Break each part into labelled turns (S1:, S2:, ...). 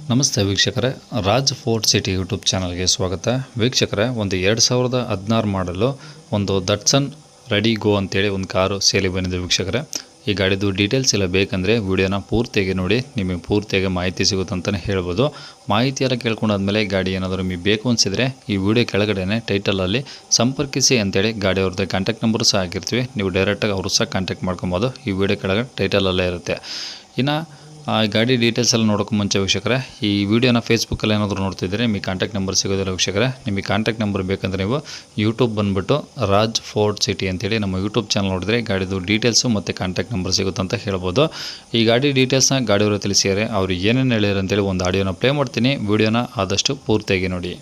S1: ನಮಸ್ತೆ ವೀಕ್ಷಕರೇ, Raj fort city YouTube ಚಾನಲ್ಗೆ ಸ್ವಾಗತ. ವೀಕ್ಷಕರೇ, ಒಂದು 2016 ಮಾಡಲು ಒಂದು ದಟ್ಸನ್ ರೆಡಿ ಗೋ ಅಂತೇಳಿ ಒಂದು ಕಾರು ಸೇಲಿಗೆ ಬಂದಿದೆ ವೀಕ್ಷಕರೇ. ಈ ಗಾಡಿದು ಡೀಟೇಲ್ಸ್ ಎಲ್ಲ ಬೇಕಂದರೆ ವಿಡಿಯೋನ ಪೂರ್ತಿಯಾಗಿ ನೋಡಿ, ನಿಮಗೆ ಪೂರ್ತಿಯಾಗಿ ಮಾಹಿತಿ ಸಿಗುತ್ತಂತಲೇ ಹೇಳ್ಬೋದು. ಮಾಹಿತಿ ಎಲ್ಲ ಕೇಳ್ಕೊಂಡಾದ್ಮೇಲೆ ಗಾಡಿ ಏನಾದರೂ ನಿಮಗೆ ಬೇಕು ಅನಿಸಿದರೆ ಈ ವಿಡಿಯೋ ಕೆಳಗಡೆ ಟೈಟಲಲ್ಲಿ ಸಂಪರ್ಕಿಸಿ ಅಂತೇಳಿ ಗಾಡಿ ಅವ್ರದ್ದು ಕಾಂಟ್ಯಾಕ್ಟ್ ನಂಬರು ಸಹ ಹಾಕಿರ್ತೀವಿ. ನೀವು ಡೈರೆಕ್ಟಾಗಿ ಅವರು ಸಹ ಕಾಂಟ್ಯಾಕ್ಟ್ ಮಾಡ್ಕೊಬೋದು. ಈ ವಿಡಿಯೋ ಕೆಳಗಡೆ ಟೈಟಲಲ್ಲೇ ಇರುತ್ತೆ. ಇನ್ನು ಗಾಡಿ ಡೀಟೇಲ್ಸ್ ಎಲ್ಲ ನೋಡೋಕೆ ಮುಂಚೆ ವೀಕ್ಷಕರೇ, ಈ ವಿಡಿಯೋನ ಫೇಸ್ಬುಕ್ಕಲ್ಲಿ ಏನಾದರೂ ನೋಡ್ತಿದ್ರೆ ನಿಮಗೆ ಕಾಂಟ್ಯಾಕ್ಟ್ ನಂಬರ್ ಸಿಗೋದಿಲ್ಲ ವೀಕ್ಷಕರೇ. ನಿಮಗೆ ಕಾಂಟ್ಯಾಕ್ಟ್ ನಂಬರ್ ಬೇಕಂದರೆ ನೀವು ಯೂಟ್ಯೂಬ್ ಬಂದುಬಿಟ್ಟು ರಾಜ್ ಫೋರ್ಟ್ ಸಿಟಿ ಅಂತೇಳಿ ನಮ್ಮ ಯೂಟ್ಯೂಬ್ ಚಾನಲ್ ನೋಡಿದ್ರೆ ಗಾಡಿದು ಡೀಟೇಲ್ಸು ಮತ್ತು ಕಾಂಟ್ಯಾಕ್ಟ್ ನಂಬರ್ ಸಿಗುತ್ತೆ ಅಂತ ಹೇಳ್ಬೋದು. ಈ ಗಾಡಿ ಡೀಟೇಲ್ಸ್ನ ಗಾಡಿಯವರು ತಿಳಿಸಿದ್ದಾರೆ. ಅವರು ಏನೇನು ಹೇಳಿದ್ರು ಅಂತೇಳಿ ಒಂದು ಆಡಿಯೋನ ಪ್ಲೇ ಮಾಡ್ತೀನಿ. ವಿಡಿಯೋನ ಆದಷ್ಟು ಪೂರ್ತಿಯಾಗಿ ನೋಡಿ.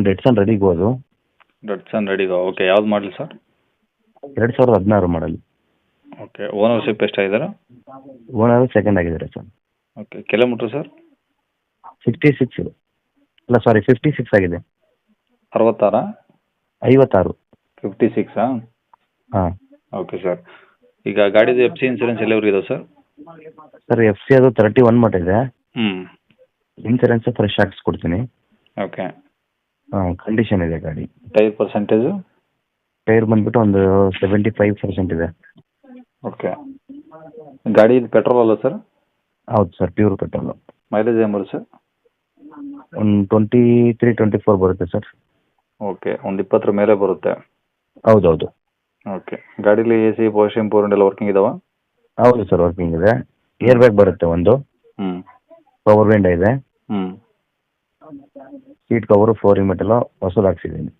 S2: ಡೆಟ್ಸನ್ ರೆಡಿಗೋ ಅದು.
S1: Datsun ರೆಡಿಗೋ, okay. ಯಾವ್ದು ಮಾಡಲಿ ಸರ್?
S2: 2016 ಮಾಡಲ್.
S1: ಓಕೆ. ಓನರ್ಶಿಪ್ ಎಷ್ಟಾಗಿದ್ದಾರೆ?
S2: ಓನರ್ ಸೆಕೆಂಡ್ ಆಗಿದ್ದಾರೆ ಸರ್.
S1: ಓಕೆ. Kilometre sir?
S2: 56 ಅಲ್ಲ, ಸಾರಿ 56 ಆಗಿದೆ.
S1: 66?
S2: 56.
S1: 56?
S2: ಹಾಂ.
S1: Okay sir. ಈಗ ಗಾಡಿದು FC ಇನ್ಸೂರೆನ್ಸ್ ಎಲ್ಲಿವರೆಗೆ ಇದೆ ಸರ್?
S2: ಸರ್ FC ಅದು 31 ಮಟ್ಟ ಇದೆ.
S1: ಹ್ಞೂ.
S2: ಇನ್ಸೂರೆನ್ಸ್ ಫ್ರೆಶ್ ಹಾಕ್ಸ್ಕೊಡ್ತೀನಿ.
S1: ಓಕೆ.
S2: ಹಾಂ, ಕಂಡೀಷನ್ ಇದೆ ಗಾಡಿ.
S1: Tyre percentage?
S2: ಟೈರ್ ಬಂದುಬಿಟ್ಟು ಒಂದು 75% ಇದೆ.
S1: ಓಕೆ. ಗಾಡಿ ಇದು ಪೆಟ್ರೋಲ್ ಅಲ್ಲ ಸರ್?
S2: ಹೌದು ಸರ್, ಪ್ಯೂರ್ ಪೆಟ್ರೋಲು.
S1: ಮೈಲೇಜ್ ಏನು ಬರುತ್ತೆ ಸರ್?
S2: ಒಂದು 23-24 ಬರುತ್ತೆ ಸರ್.
S1: ಓಕೆ. ಒಂದು 20 ಮೇಲೆ ಬರುತ್ತೆ.
S2: ಹೌದೌದು.
S1: ಓಕೆ. ಗಾಡೀಲಿ AC, ಪವರ್ ಸ್ಟೀರಿಂಗ್, ಪವರ್ ಎಲ್ಲ ವರ್ಕಿಂಗ್ ಇದಾವ?
S2: ಹೌದು ಸರ್, ವರ್ಕಿಂಗ್ ಇದೆ. ಏರ್ ಬ್ಯಾಗ್ ಬರುತ್ತೆ ಒಂದು.
S1: ಹ್ಞೂ.
S2: ಪವರ್ ವಿಂಡೋ ಇದೆ.
S1: ಹ್ಞೂ.
S2: ಸೀಟ್ ಕವರು 4 ಮೆಟಲು ಹೊಸದು ಹಾಕ್ಸಿದ್ದೀನಿ.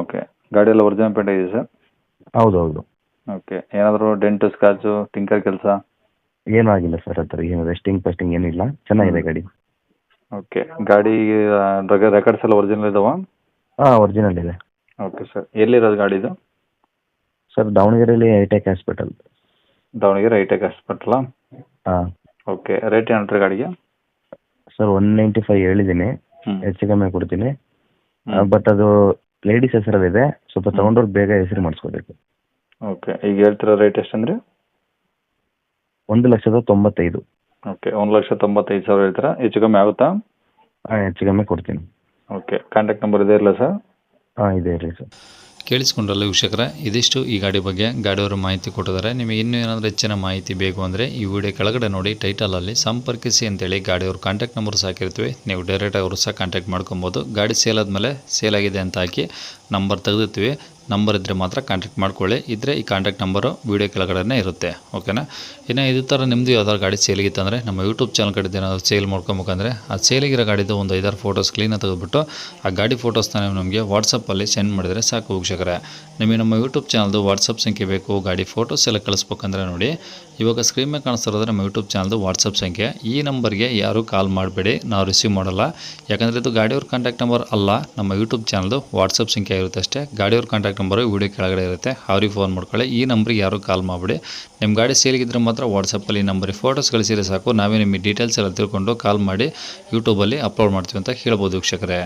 S1: ಓಕೆ. ಗಾಡಿ ಎಲ್ಲ ಒರಿಜಿನಲ್ ಪೇಂಟ್ ಇದೆ ಸರ್?
S2: ಹೌದೌದು.
S1: ಓಕೆ. ಏನಾದರೂ ಡೆಂಟು, ಸ್ಕ್ರಾಚು, ಟಿಂಕರ್ ಕೆಲಸ?
S2: ಏನೂ ಆಗಿಲ್ಲ ಸರ್, ಆ ಥರ ಏನು ರೆಸ್ಟಿಂಗ್ ಪಸ್ಟಿಂಗ್ ಏನಿಲ್ಲ, ಚೆನ್ನಾಗಿದೆ ಗಾಡಿ.
S1: ಓಕೆ. ಗಾಡಿ ರೆಕಾರ್ಡ್ಸ್ ಎಲ್ಲ ಒರಿಜಿನಲ್ ಇದಾವ?
S2: ಹಾಂ, ಒರಿಜಿನಲ್ ಇದೆ.
S1: Okay sir. ಎಲ್ಲಿರೋದು ಗಾಡಿದು?
S2: ಸರ್, ದಾವಣಗೆರೆಯಲ್ಲಿ ಐಟೆಕ್ ಹಾಸ್ಪಿಟಲ್.
S1: ದಾವಣಗೆರೆ ಐಟೆಕ್ ಹಾಸ್ಪಿಟಲಾ?
S2: ಹಾಂ.
S1: ಓಕೆ. ರೇಟ್ ಏನು ಗಾಡಿಗೆ?
S2: ಸರ್, 195 ಹೇಳಿದ್ದೀನಿ. ಹೆಚ್ಚು ಕಮ್ಮಿ ಕೊಡ್ತೀನಿ. ಬಟ್ ಅದು ಲೇಡೀಸ್ ಹೆಸರಲ್ಲಿದೆ. ಸ್ವಲ್ಪ ತಗೊಂಡವ್ರು ಬೇಗ ಹೆಸರು ಮಾಡಿಸ್ಕೋಬೇಕು.
S1: ಓಕೆ. ಈಗ ಹೇಳ್ತಿರೋ ರೇಟ್ ಎಷ್ಟಂದ್ರೆ?
S2: 1,95,000.
S1: ಓಕೆ. 1,95,000 ಹೇಳ್ತೀರಾ? ಹೆಚ್ಚು ಕಮ್ಮಿ ಆಗುತ್ತಾ?
S2: ಹಾಂ, ಹೆಚ್ಚು ಕಮ್ಮಿ ಕೊಡ್ತೀನಿ.
S1: ಓಕೆ. ಕಾಂಟ್ಯಾಕ್ಟ್ ನಂಬರ್ ಇದೆ ಇಲ್ಲ ಸರ್?
S2: ಹಾಂ, ಇದೆ ಇರಲಿ ಸರ್.
S1: ಕೇಳಿಸ್ಕೊಂಡ್ರಲ್ಲ ವೀಕ್ಷಕರೇ, ಇದಿಷ್ಟು ಈ ಗಾಡಿ ಬಗ್ಗೆ ಗಾಡಿಯವರು ಮಾಹಿತಿ ಕೊಟ್ಟಿದ್ದಾರೆ. ನಿಮಗೆ ಇನ್ನೂ ಏನಾದರೂ ಹೆಚ್ಚಿನ ಮಾಹಿತಿ ಬೇಕು ಅಂದರೆ ಈ ವಿಡಿಯೋ ಕೆಳಗಡೆ ನೋಡಿ, ಟೈಟಲಲ್ಲಿ ಸಂಪರ್ಕಿಸಿ ಅಂತೇಳಿ ಗಾಡಿಯವ್ರ ಕಾಂಟ್ಯಾಕ್ಟ್ ನಂಬರ್ ಸಹ ಹಾಕಿರ್ತೀವಿ. ನೀವು ಡೈರೆಕ್ಟಾಗಿ ಅವರು ಸಹ ಕಾಂಟ್ಯಾಕ್ಟ್ ಮಾಡ್ಕೊಬೋದು. ಗಾಡಿ ಸೇಲ್ ಆದಮೇಲೆ ಸೇಲ್ ಆಗಿದೆ ಅಂತ ಹಾಕಿ ನಂಬರ್ ತೆಗೆದಿರ್ತೀವಿ. ನಂಬರ್ ಇದ್ದರೆ ಮಾತ್ರ ಕಾಂಟ್ಯಾಕ್ಟ್ ಮಾಡ್ಕೊಳ್ಳಿ. ಇದ್ದರೆ ಈ ಕಾಂಟ್ಯಾಕ್ಟ್ ನಂಬರು ವೀಡಿಯೋ ಕೆಳಗಡೆ ಇರುತ್ತೆ. ಓಕೆನಾ? ಇನ್ನು ಇದೇ ಥರ ನಿಮ್ಮದು ಯಾವ್ದಾದ್ರು ಗಾಡಿ ಸೇಲಿಗಿತ್ತಂದರೆ ನಮ್ಮ ಯೂಟ್ಯೂಬ್ ಚಾನಲ್ ಕಡೆ ಏನಾದರೂ ಸೇಲ್ ಮಾಡ್ಕೊಬೇಕಂದ್ರೆ ಆ ಸೇಲಿಗಿರೋ ಗಾಡಿದು ಒಂದು 5-6 ಫೋಟೋಸ್ ಕ್ಲೀನಾಗಿ ತೆಗೆದುಬಿಟ್ಟು ಆ ಗಾಡಿ ಫೋಟೋಸ್ನ ನೀವು ನಮಗೆ ವಾಟ್ಸಪ್ಪಲ್ಲಿ ಸೆಂಡ್ ಮಾಡಿದರೆ ಸಾಕು ವೀಕ್ಷಕರೇ. ನಿಮಗೆ ನಮ್ಮ ಯೂಟ್ಯೂಬ್ ಚಾನಲ್ದು ವಾಟ್ಸಪ್ ಸಂಖ್ಯೆ ಬೇಕು, ಗಾಡಿ ಫೋಟೋಸ್ ಎಲ್ಲ ಕಳಿಸ್ಬೇಕಂದ್ರೆ ನೋಡಿ, ಇವಾಗ ಸ್ಕ್ರೀನ್ ಮೇಲೆ ಕಾಣಿಸ್ತಿರೋದ್ರೆ ನಮ್ಮ ಯೂಟ್ಯೂಬ್ ಚಾನಲ್ದು ವಾಟ್ಸಪ್ ಸಂಖ್ಯೆ. ಈ ನಂಬರ್ಗೆ ಯಾರೂ ಕಾಲ್ ಮಾಡಬೇಡಿ, ನಾವು ರಿಸೀವ್ ಮಾಡಲ್ಲ. ಯಾಕಂದರೆ ಇದು ಗಾಡಿಯವ್ರ ಕಾಂಟ್ಯಾಕ್ಟ್ ನಂಬರ್ ಅಲ್ಲ, ನಮ್ಮ ಯೂಟ್ಯೂಬ್ ಚಾನಲ್ದು ವಾಟ್ಸಪ್ ಸಂಖ್ಯೆ ಇರುತ್ತೆ ಅಷ್ಟೇ. ಗಾಡಿಯವ್ರ ಕಾಂಟ್ಯಾಕ್ಟ್ ನಂಬರು ವಿಡಿಯೋ ಕೆಳಗಡೆ ಇರುತ್ತೆ, ಅವ್ರಿಗೆ ಫೋನ್ ಮಾಡ್ಕೊಳ್ಳಿ. ಈ ನಂಬರಿಗೆ ಯಾರೂ ಕಾಲ್ ಮಾಡಿಬಿಡಿ. ನಿಮ್ಮ ಗಾಡಿ ಸೇಲಿಗಿದ್ರೆ ಮಾತ್ರ ವಾಟ್ಸಪ್ಪಲ್ಲಿ ಈ ನಂಬರಿಗೆ ಫೋಟೋಸ್ ಕಳಿಸಿದ್ರೆ ಸಾಕು. ನಾವೇ ನಿಮಗೆ ಡೀಟೇಲ್ಸ್ ಎಲ್ಲ ತಿಳ್ಕೊಂಡು ಕಾಲ್ ಮಾಡಿ ಯೂಟ್ಯೂಬಲ್ಲಿ ಅಪ್ಲೋಡ್ ಮಾಡ್ತೀವಿ ಅಂತ ಹೇಳ್ಬೋದು ವೀಕ್ಷಕರೇ.